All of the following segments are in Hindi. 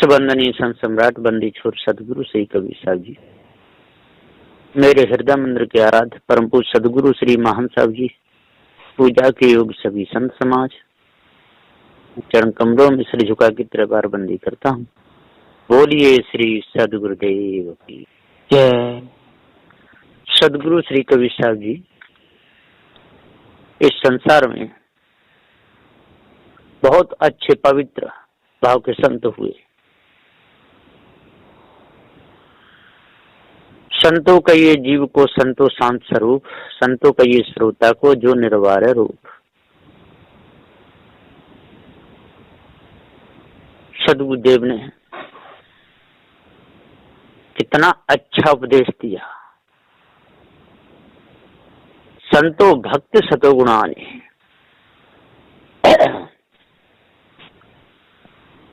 विश्व वंदनीय संत सम्राट बंदी छोर सदगुरु श्री कबीर साहब जी, मेरे हृदय मंदिर के आराध्य परम पूज्य सदगुरु श्री महान साहब जी, पूजा के योग सभी संत समाज, चरण कमरों में सिर झुका के त्रिवार बंदी करता हूँ। बोलिए श्री सदगुरुदेव की जय। सदगुरु श्री कबीर साहब जी इस संसार में बहुत अच्छे पवित्र भाव के संत हुए। संतों का ये जीव को संतो शांत स्वरूप, संतों का ये श्रोता को जो निर्वार रूप। सदगुरुदेव ने कितना अच्छा उपदेश दिया। संतो भक्त सतो गुणानि,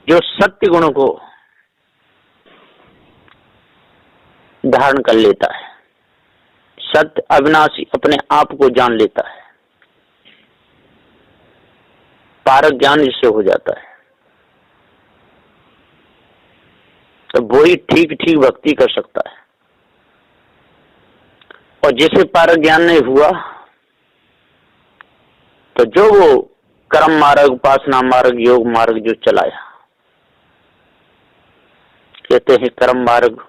जो सत्य गुणों को धारण कर लेता है, सत्य अविनाशी अपने आप को जान लेता है, पारक ज्ञान जिससे हो जाता है, तो वो ही ठीक ठीक भक्ति कर सकता है। और जिसे पारक ज्ञान नहीं हुआ तो जो वो कर्म मार्ग, उपासना मार्ग, योग मार्ग जो चलाया, कहते हैं कर्म मार्ग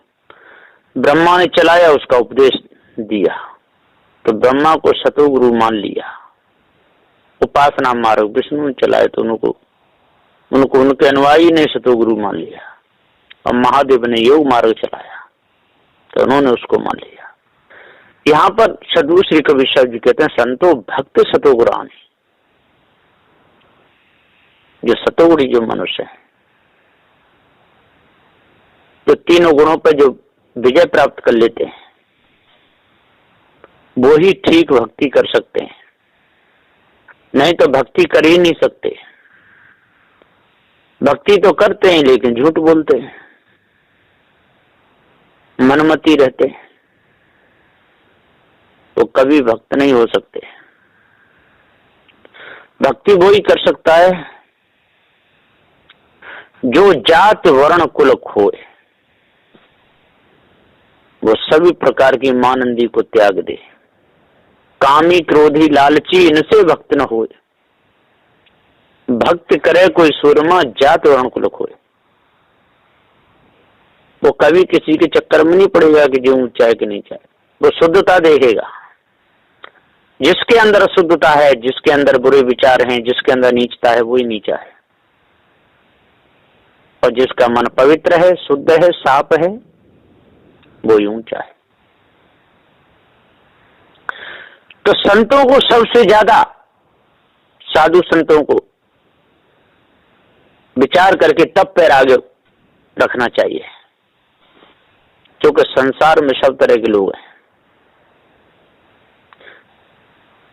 ब्रह्मा ने चलाया, उसका उपदेश दिया तो ब्रह्मा को सतोगुरु मान लिया। उपासना मार्ग विष्णु ने चलाया तो उनको उनके अनुयायी ने सतोगुरु मान लिया। और महादेव ने योग मार्ग चलाया तो उन्होंने उसको मान लिया। यहाँ पर सदगुरु श्री कबीर साहब जी कहते हैं संतो भक्त सतोगुरानि, जो सतोगुणी जो मनुष्य है, तो तीनों गुणों पर जो विजय प्राप्त कर लेते हैं, वो ही ठीक भक्ति कर सकते हैं। नहीं तो भक्ति कर ही नहीं सकते। भक्ति तो करते हैं लेकिन झूठ बोलते हैं, मनमती रहते हैं, तो कभी भक्त नहीं हो सकते। भक्ति वो ही कर सकता है जो जात वर्ण कुल खोए, वो सभी प्रकार की मानंदी को त्याग दे। कामी क्रोधी लालची इनसे भक्त न होए, भक्त करे कोई सूरमा जात वर्ण कुल खोए। वो कभी किसी के चक्कर में नहीं पड़ेगा कि जो चाहे कि नहीं चाहे, वो शुद्धता देखेगा। जिसके अंदर शुद्धता है, जिसके अंदर बुरे विचार हैं, जिसके अंदर नीचता है, वही नीचा है। और जिसका मन पवित्र है, शुद्ध है, साफ है, वो ऊंचा है। तो संतों को सबसे ज्यादा, साधु संतों को विचार करके तब पैर आगे रखना चाहिए, क्योंकि संसार में सब तरह के लोग हैं।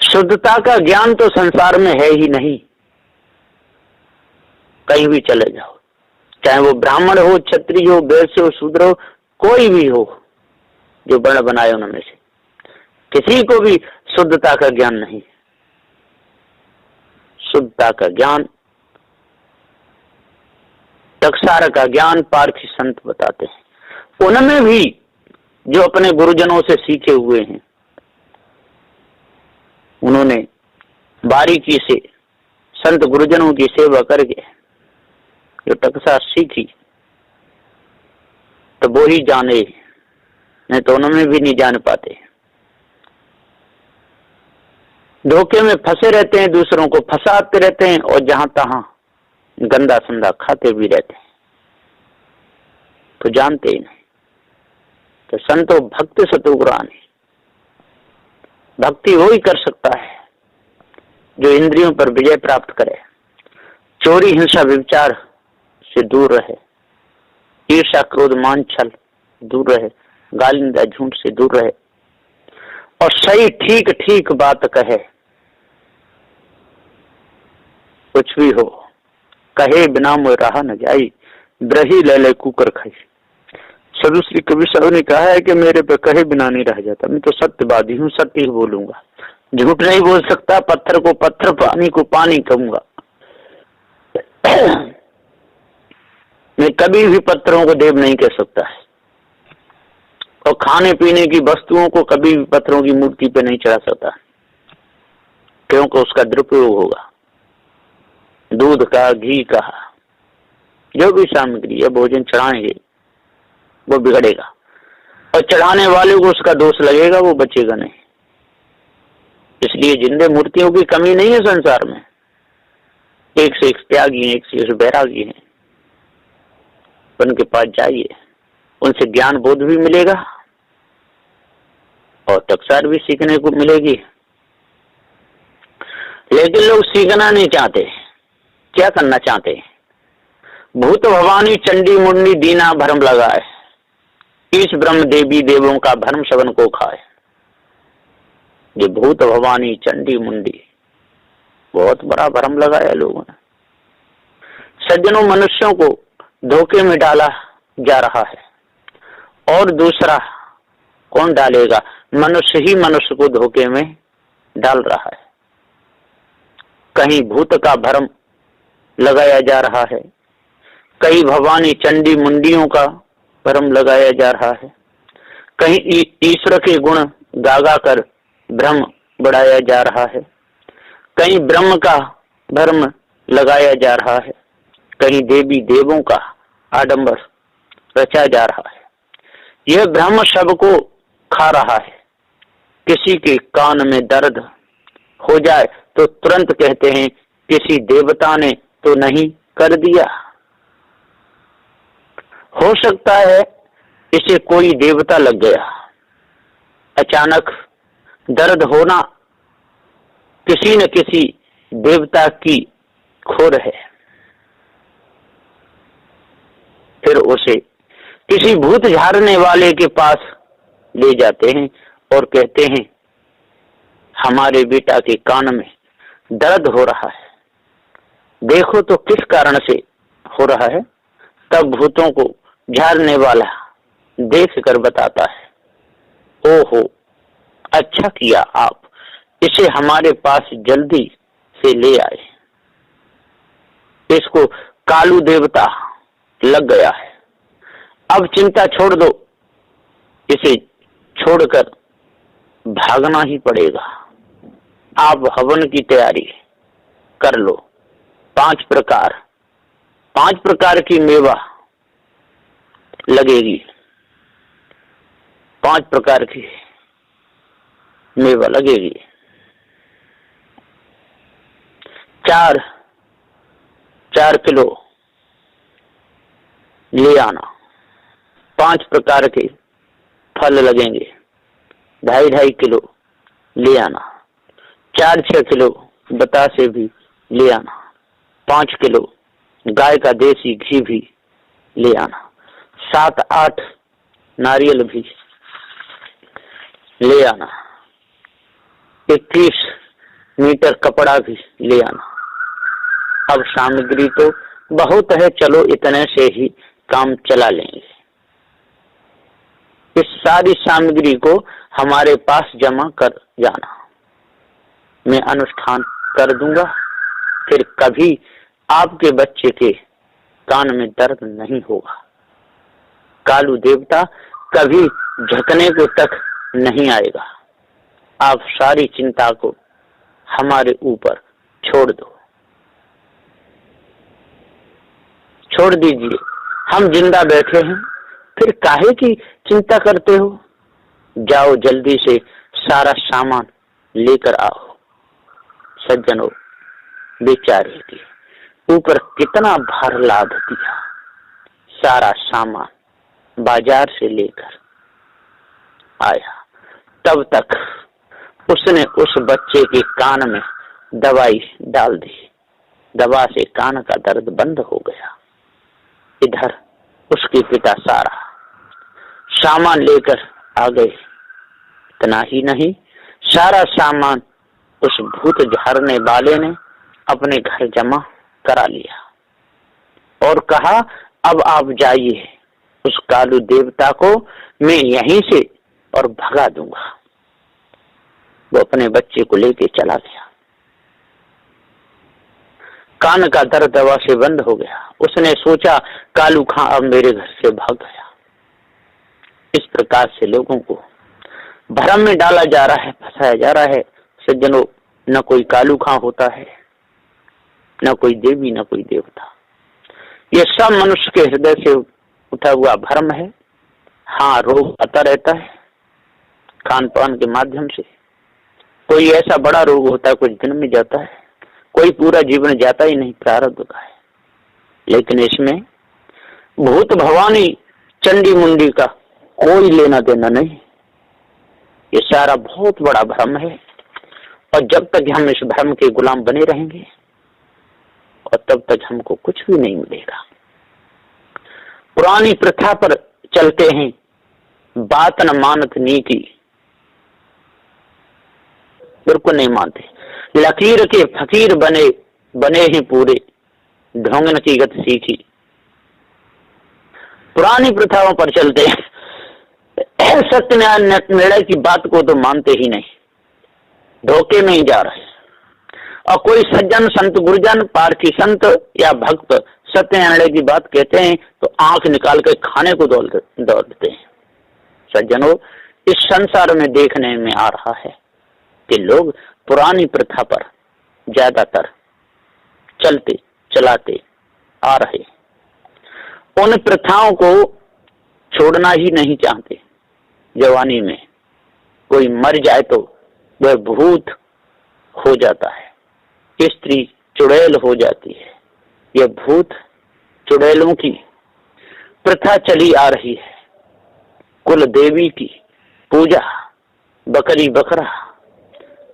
शुद्धता का ज्ञान तो संसार में है ही नहीं। कहीं भी चले जाओ, चाहे वो ब्राह्मण हो, क्षत्रिय हो, वैश्य हो, शूद्र हो, कोई भी हो जो वर्ण बनाए उनमें से, किसी को भी शुद्धता का ज्ञान नहीं। शुद्धता का ज्ञान, टकसार का ज्ञान पारखी संत बताते हैं। उनमें भी जो अपने गुरुजनों से सीखे हुए हैं, उन्होंने बारीकी से संत गुरुजनों की सेवा करके जो टकसार सीखी, तो वो ही जाने, नहीं तो उनमें भी नहीं जान पाते। धोखे में फंसे रहते हैं, दूसरों को फंसाते रहते हैं और जहां तहां गंदा संदा खाते भी रहते हैं, तो जानते ही नहीं। तो संतो भक्त सतोगुरानि, भक्ति वो ही कर सकता है जो इंद्रियों पर विजय प्राप्त करे, चोरी हिंसा व्यभिचार से दूर रहे, ईर्ष्या क्रोध मान छल दूर रहे, गाली निंदा झूठ से दूर रहे, और सही ठीक ठीक बात कहे। कुछ भी हो कहे बिना मोह रहा न जाई, ब्रही ले ले कुकर खाई। सदगुरु श्री कबीर साहब ने कहा है कि मेरे पे कहे बिना नहीं रह जाता। मैं तो सत्यवादी हूँ, सत्य ही बोलूंगा, झूठ नहीं बोल सकता। पत्थर को पत्थर, पानी को पानी कहूंगा। मैं कभी भी पत्थरों को देव नहीं कह सकता है, और खाने पीने की वस्तुओं को कभी भी पत्थरों की मूर्ति पे नहीं चढ़ा सकता, क्योंकि उसका दुरुपयोग होगा। दूध का, घी का, जो भी सामग्री है भोजन चढ़ाएंगे वो बिगड़ेगा, और चढ़ाने वाले को उसका दोष लगेगा, वो बचेगा नहीं। इसलिए जिंदे मूर्तियों की कमी नहीं है संसार में, एक से एक त्यागी हैं, एक से एक बैरागी हैं। उनके पास जाइए, उनसे ज्ञान बोध भी मिलेगा और टकसार भी सीखने को मिलेगी। लेकिन लोग सीखना नहीं चाहते, क्या करना चाहते हैं? भूत भवानी चंडी मुंडी दीना भरम लगाए, ईश ब्रह्म देवी देवों का भरम शवन को खाए। ये भूत भवानी चंडी मुंडी बहुत बड़ा भरम लगाया लोगों ने। सज्जनों, मनुष्यों को धोखे में डाला जा रहा है, और दूसरा कौन डालेगा? मनुष्य ही मनुष्य को धोखे में डाल रहा है। कहीं भूत का भरम लगाया जा रहा है, कहीं भवानी चंडी मुंडियों का भरम लगाया जा रहा है, कहीं ईश्वर के गुण गागा कर भ्रम बढ़ाया जा रहा है, कहीं ब्रह्म का भ्रम लगाया जा रहा है, कहीं देवी देवों का आडंबर रचा जा रहा है। यह भ्रम सबको खा रहा है। किसी के कान में दर्द हो जाए तो तुरंत कहते हैं किसी देवता ने तो नहीं कर दिया। हो सकता है इसे कोई देवता लग गया। अचानक दर्द होना किसी न किसी देवता की खोर है। फिर उसे किसी भूत झाड़ने वाले के पास ले जाते हैं और कहते हैं हमारे बेटा के कान में दर्द हो रहा है, देखो तो किस कारण से हो रहा है। तब भूतों को झाड़ने वाला देख कर बताता है, ओहो, अच्छा किया आप इसे हमारे पास जल्दी से ले आए, इसको कालू देवता लग गया है। अब चिंता छोड़ दो, इसे छोड़कर भागना ही पड़ेगा। आप हवन की तैयारी कर लो। 5 प्रकार की मेवा लगेगी, 5 प्रकार की मेवा लगेगी। 4 किलो ले आना। 5 प्रकार के फल लगेंगे, 2.5 किलो ले आना। 4-6 किलो बतासे भी ले आना। 5 किलो गाय का देसी घी भी ले आना। 7-8 नारियल भी ले आना। 21 मीटर कपड़ा भी ले आना। अब सामग्री तो बहुत है, चलो इतने से ही काम चला लेंगे। इस सारी सामग्री को हमारे पास जमा कर जाना, मैं अनुष्ठान कर दूंगा। फिर कभी आपके बच्चे के कान में दर्द नहीं होगा। कालू देवता कभी झकने को तक नहीं आएगा। आप सारी चिंता को हमारे ऊपर छोड़ दो, छोड़ दीजिए। हम जिंदा बैठे हैं, फिर काहे की चिंता करते हो? जाओ जल्दी से सारा सामान लेकर आओ। सज्जनों, बेचारे के ऊपर कितना भार लाद दिया। सारा सामान बाजार से लेकर आया, तब तक उसने उस बच्चे के कान में दवाई डाल दी। दवा से कान का दर्द बंद हो गया। इधर उसके पिता सारा सामान लेकर आ गए। इतना ही नहीं, सारा सामान उस भूत झाड़ने वाले ने अपने घर जमा करा लिया और कहा, अब आप जाइए, उस कालू देवता को मैं यहीं से और भगा दूंगा। वो अपने बच्चे को लेके चला गया। कान का दर्द दवा से बंद हो गया। उसने सोचा कालू खां अब मेरे घर से भाग गया। इस प्रकार से लोगों को भ्रम में डाला जा रहा है, फंसाया जा रहा है। सज्जनों, न कोई कालू खां होता है, न कोई देवी, न कोई देवता। ये सब मनुष्य के हृदय से उठा हुआ भ्रम है। हाँ, रोग आता रहता है खान पान के माध्यम से। कोई ऐसा बड़ा रोग होता है कुछ दिन में जाता है, कोई पूरा जीवन जाता ही नहीं, प्रारब्ध का है। लेकिन इसमें भूत भवानी चंडी मुंडी का कोई लेना देना नहीं। ये सारा बहुत बड़ा भ्रम है, और जब तक हम इस भ्रम के गुलाम बने रहेंगे और तब तक हमको कुछ भी नहीं मिलेगा। पुरानी प्रथा पर चलते हैं, बात न मानत नीति, बिल्कुल नहीं मानते। लकीर के फकीर बने ही पूरे, ढोंगन की गति सीखी। पुरानी प्रथाओं पर चलते हैं, सत्य न्याय निर्णय की बात को तो मानते ही नहीं, धोखे में ही जा रहे हैं। और कोई सज्जन संत गुरुजन पारखी संत या भक्त सत्य निर्णय की बात कहते हैं तो आंख निकाल कर खाने को दौड़ते हैं। सज्जनों, इस संसार में देखने में आ रहा है कि लोग पुरानी प्रथा पर ज्यादातर चलते चलाते आ रहे, उन प्रथाओं को छोड़ना ही नहीं चाहते। जवानी में कोई मर जाए तो वह भूत हो जाता है, स्त्री चुड़ैल हो जाती है। यह भूत चुड़ैलों की प्रथा चली आ रही है। कुल देवी की पूजा, बकरी बकरा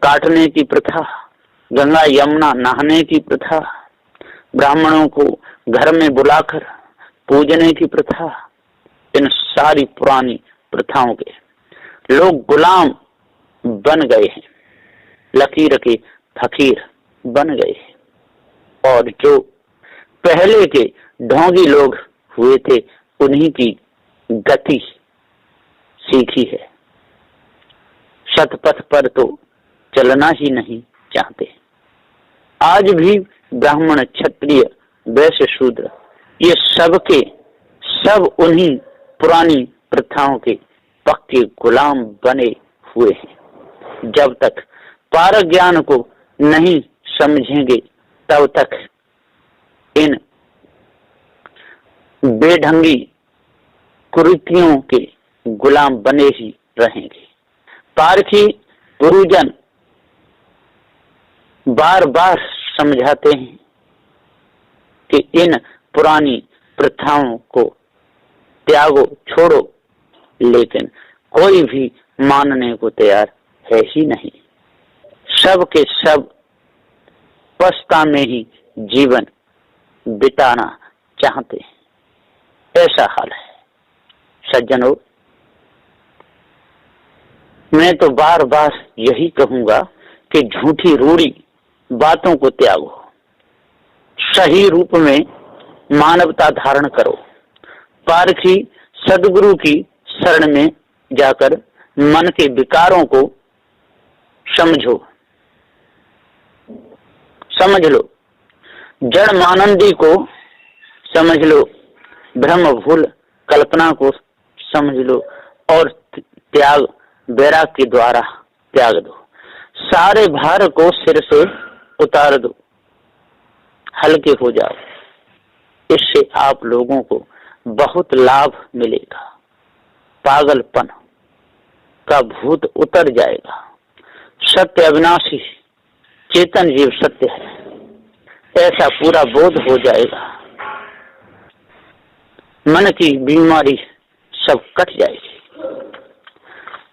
काटने की प्रथा, गंगा यमुना नहाने की प्रथा, ब्राह्मणों को घर में बुलाकर पूजने की प्रथा, इन सारी पुरानी प्रथाओं के लोग गुलाम बन गए हैं, लकीर के फकीर बन गए हैं। और जो पहले के ढोंगी लोग हुए थे उन्हीं की गति सीखी है। सतपथ पर तो चलना ही नहीं चाहते। आज भी ब्राह्मण क्षत्रिय वैश्य शूद्र ये सबके सब उन्हीं पुरानी प्रथाओं के पक्के गुलाम बने हुए हैं। जब तक पारक ज्ञान को नहीं समझेंगे तब तक इन बेढंगी कुरीतियों के गुलाम बने ही रहेंगे। पारखी गुरुजन बार बार समझाते हैं कि इन पुरानी प्रथाओं को त्यागो, छोड़ो, लेकिन कोई भी मानने को तैयार है ही नहीं। सब के सब पछता में ही जीवन बिताना चाहते हैं। ऐसा हाल है। सज्जनों, मैं तो बार बार यही कहूंगा कि झूठी रूढ़ी बातों को त्यागो, सही रूप में मानवता धारण करो। पारखी सदगुरु की शरण में जाकर मन के विकारों को समझो, समझ लो, जड़ मानंदी को समझ लो, भ्रम भूल कल्पना को समझ लो और त्याग वैराग के द्वारा त्याग दो। सारे भार को सिर से उतार दो, हल्के हो जाओ। इससे आप लोगों को बहुत लाभ मिलेगा। पागलपन का भूत उतर जाएगा। सत्य अविनाशी, चेतन जीव सत्य है, ऐसा पूरा बोध हो जाएगा। मन की बीमारी सब कट जाएगी।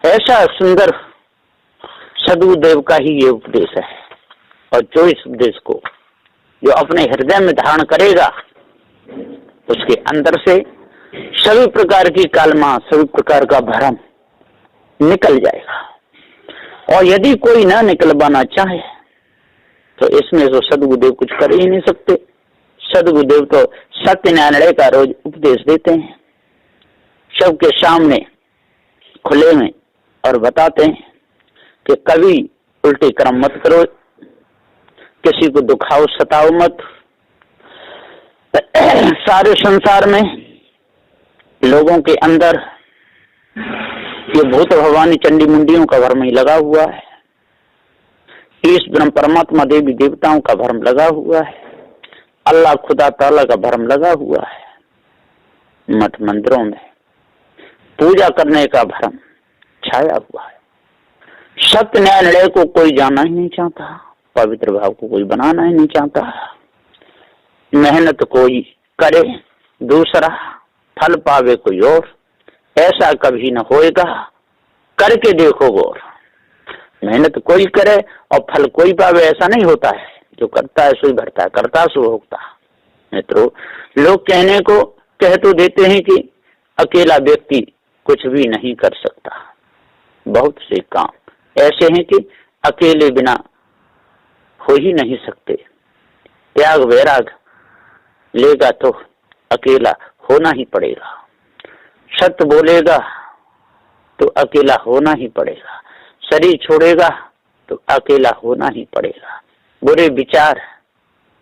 ऐसा सुंदर सदगुरुदेव का ही ये उपदेश है। और जो इस उपदेश को जो अपने हृदय में धारण करेगा उसके अंदर से सभी प्रकार की कालमा, सभी प्रकार का भ्रम निकल जाएगा। और यदि कोई ना निकलवाना चाहे तो इसमें तो सदगुरुदेव कुछ कर ही नहीं सकते। सदगुरुदेव तो सत्य न्याय का रोज उपदेश देते हैं सबके सामने खुले में, और बताते हैं कि कभी उल्टे कर्म मत करो, किसी को दुखाओ सताओ मत, सारे संसार में लोगों के अंदर ये भूत भवानी चंडी मुंडियों का भ्रम ही लगा हुआ है, ईश ब्रह्म परमात्मा देवी देवताओं का भ्रम लगा हुआ है, अल्लाह खुदा ताला का भ्रम लगा हुआ है। मठ मंदिरों में पूजा करने का भ्रम छाया हुआ है। सत्य न्याय निर्णय को कोई जाना ही नहीं चाहता, पवित्र भाव को कोई बनाना ही नहीं चाहता। मेहनत कोई करे दूसरा, फल पावे कोई और, ऐसा कभी न होएगा, करके देखो गौर। मेहनत कोई करे और फल कोई पावे, ऐसा नहीं होता है। जो करता है सोई भरता है, करता सो भोगता। मित्रों, लोग कहने को कह तो देते हैं कि अकेला व्यक्ति कुछ भी नहीं कर सकता। बहुत से काम ऐसे हैं कि अकेले बिना हो ही नहीं सकते। त्याग वैराग लेगा तो अकेला होना ही पड़ेगा, सत्य बोलेगा तो अकेला होना ही पड़ेगा, शरीर छोड़ेगा तो अकेला होना ही पड़ेगा। बुरे विचार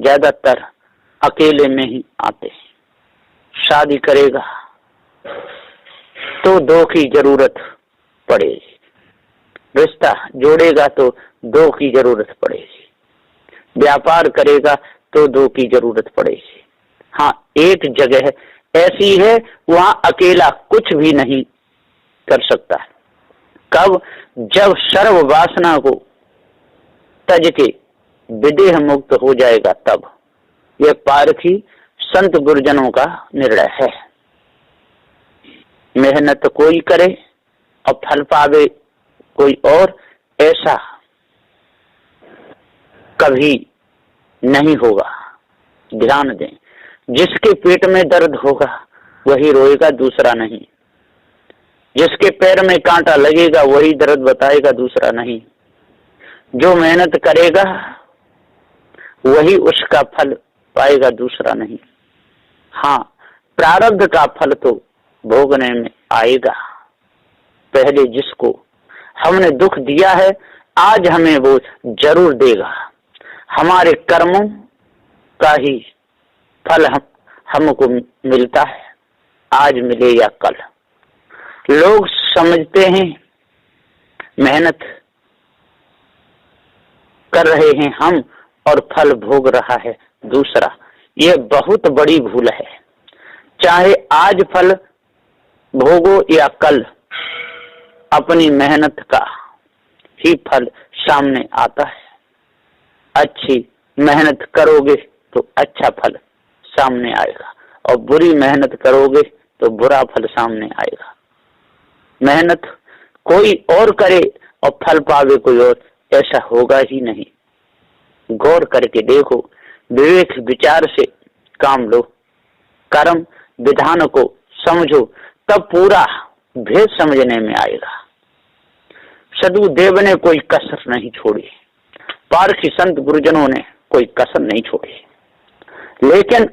ज्यादातर अकेले में ही आते हैं। शादी करेगा तो दो की जरूरत पड़ेगी, रिश्ता जोड़ेगा तो दो की जरूरत पड़ेगी, व्यापार करेगा तो दो की जरूरत पड़ेगी। हाँ, एक जगह ऐसी है वहां अकेला कुछ भी नहीं कर सकता। कब? जब सर्व वासना को तज के विदेह मुक्त हो जाएगा, तब। यह पारखी संत गुरुजनों का निर्णय है। मेहनत कोई करे और फल पावे कोई और, ऐसा कभी नहीं होगा। ध्यान दें, जिसके पेट में दर्द होगा वही रोएगा, दूसरा नहीं। जिसके पैर में कांटा लगेगा वही दर्द बताएगा, दूसरा नहीं। जो मेहनत करेगा वही उसका फल पाएगा, दूसरा नहीं। हाँ, प्रारब्ध का फल तो भोगने में आएगा। पहले जिसको हमने दुख दिया है, आज हमें वो जरूर देगा। हमारे कर्मों का ही फल हमको मिलता है, आज मिले या कल। लोग समझते हैं मेहनत कर रहे हैं हम और फल भोग रहा है दूसरा। यह बहुत बड़ी भूल है। चाहे आज फल भोगो या कल, अपनी मेहनत का ही फल सामने आता है। अच्छी मेहनत करोगे तो अच्छा फल सामने आएगा, और बुरी मेहनत करोगे तो बुरा फल सामने आएगा। मेहनत कोई और करे और फल पावे कोई और, ऐसा होगा ही नहीं। गौर करके देखो, विवेक विचार से काम लो, कर्म विधान को समझो, तब पूरा भेद समझने में आएगा। सदगुरुदेव ने कोई कसर नहीं छोड़ी, पारखी संत गुरुजनों ने कोई कसर नहीं छोड़ी। लेकिन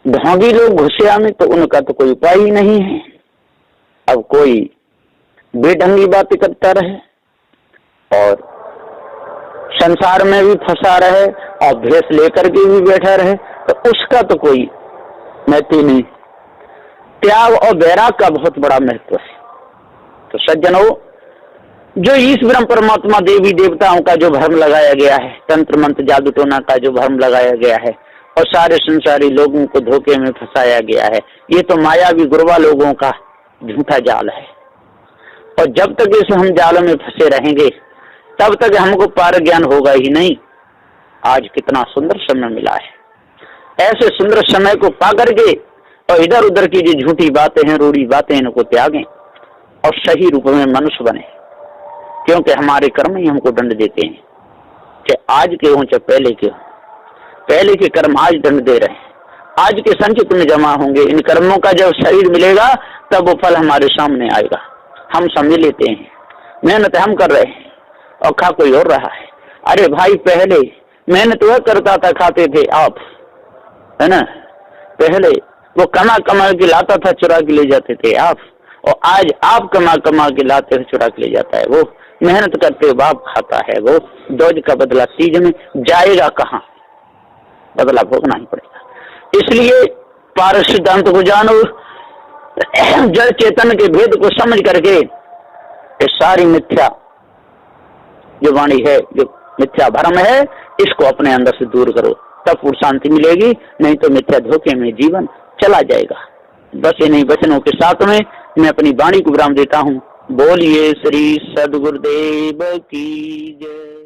ढोंगी लोग घुसिया में, तो उनका तो कोई उपाय ही नहीं है। अब कोई बेढंगी बातें करता रहे और संसार में भी फंसा रहे और भेष लेकर के भी बैठा रहे, तो उसका तो कोई महत्व नहीं। त्याग और वैराग का बहुत बड़ा महत्व है। तो सज्जनों, जो ईश ब्रह्म परमात्मा देवी देवताओं का जो भ्रम लगाया गया है, तंत्र मंत्र जादू टोना का जो भ्रम लगाया गया है और सारे संसारी लोगों को धोखे में फंसाया गया है, ये तो मायावी गुरवा लोगों का झूठा जाल है। और जब तक इस हम जाल में फंसे रहेंगे तब तक हमको पार ज्ञान होगा ही नहीं। आज कितना सुंदर समय मिला है, ऐसे सुंदर समय को पा करके और इधर उधर की जो झूठी बातें हैं, रूढ़ी बातें, इनको त्यागें और सही रूप में मनुष्य बने। क्योंकि हमारे कर्म ही हमको दंड देते हैं, चाहे आज के हों चाहे पहले के हों। पहले के कर्म आज दंड दे रहे हैं, आज के संचित में जमा होंगे। इन कर्मों का जब शरीर मिलेगा तब वो फल हमारे सामने आएगा। हम समझ लेते हैं मेहनत हम कर रहे हैं और खा कोई और रहा है। अरे भाई, पहले मेहनत वह करता था, खाते थे आप, है ना। पहले वो कमा कमा के लाता था, चुरा के ले जाते थे आप, और आज आप कमा कमा के लाते हो, चुरा के ले जाता है वो। मेहनत करते हो बाप खाता है वो। दौज का बदला तीज में जाएगा कहाँ, बदला भोगना ही पड़ेगा। इसलिए पारस सिद्धांत को जानो, जड़ चेतन के भेद को समझ करके ये सारी मिथ्या जो वाणी है, जो मिथ्या भ्रम है, इसको अपने अंदर से दूर करो, तब पूर्ण शांति मिलेगी। नहीं तो मिथ्या धोखे में जीवन चला जाएगा। बस इन्हीं वचनों के साथ में मैं अपनी वाणी को विराम देता हूँ। बोलिए श्री सद्गुरुदेव की जय।